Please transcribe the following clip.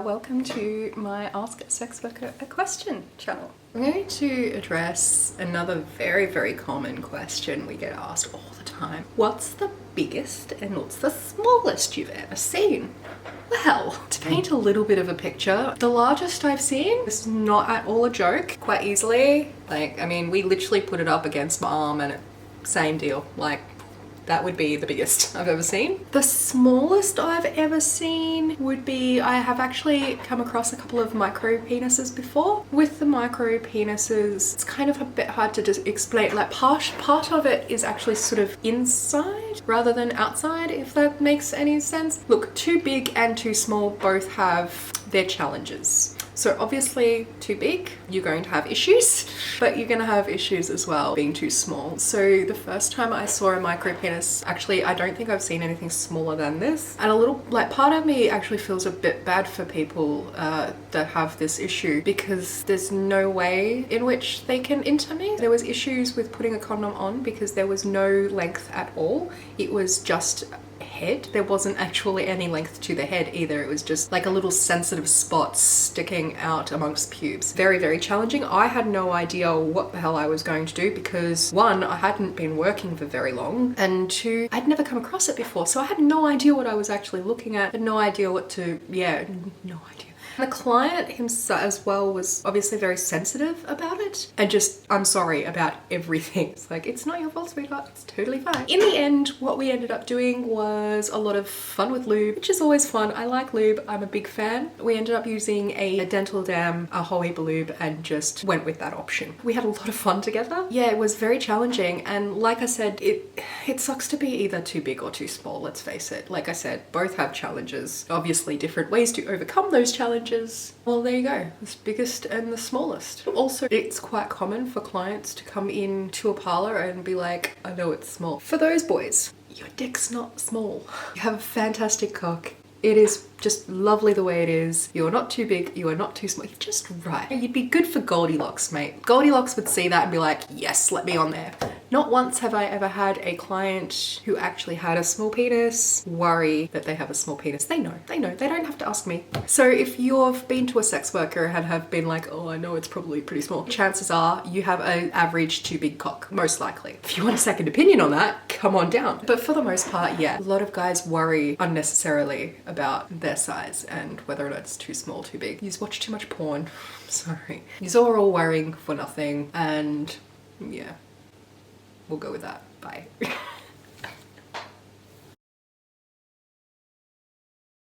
Welcome to my Ask a Sex Worker a Question channel. I'm going to address another very common question we get asked all the time. What's the biggest and what's the smallest you've ever seen? Well, to paint a little bit of a picture, the largest I've seen, this is not at all a joke, quite easily. We literally put it up against my arm and same deal. That would be the biggest I've ever seen. The smallest I've ever seen would be, I have actually come across a couple of micro penises before. With the micro penises, it's kind of a bit hard to just explain. Part of it is actually sort of inside rather than outside, if that makes any sense. Look, too big and too small both have their challenges. So obviously too big, you're going to have issues, but you're going to have issues as well being too small. So the first time I saw a micro penis, actually I don't think I've seen anything smaller than this. And part of me actually feels a bit bad for people that have this issue, because there's no way in which they can enter me. There was issues with putting a condom on because there was no length at all. It was just head. There wasn't actually any length to the head either. It was just like a little sensitive spot sticking out amongst pubes. Very challenging. I had no idea what the hell I was going to do because one, I hadn't been working for very long, and two, I'd never come across it before. So I had no idea what I was actually looking at. I had no idea no idea. The client himself as well was obviously very sensitive about it, and just, I'm sorry about everything. It's like, it's not your fault, sweetheart, it's totally fine. In the end, what we ended up doing was a lot of fun with lube, which is always fun. I like lube, I'm a big fan. We ended up using a Dental Dam, a whole heap of lube, and just went with that option. We had a lot of fun together. Yeah, it was very challenging, and like I said, it sucks to be either too big or too small, let's face it. Like I said, both have challenges. Obviously different ways to overcome those challenges. Well, there you go, the biggest and the smallest. Also, it's quite common for clients to come in to a parlor and be like, I know it's small. For those boys, your dick's not small. You have a fantastic cock. It is just lovely the way it is. You are not too big, you are not too small, you're just right. You'd be good for Goldilocks, mate. Goldilocks would see that and be like, yes, let me on there. Not once have I ever had a client who actually had a small penis worry that they have a small penis. They know, they don't have to ask me. So if you've been to a sex worker and have been like, oh, I know it's probably pretty small, chances are you have an average too big cock, most likely. If you want a second opinion on that, come on down. But for the most part, yeah, a lot of guys worry unnecessarily about their size and whether or not it's too small, too big. You watch too much porn, sorry. You're all worrying for nothing, and yeah. We'll go with that. Bye.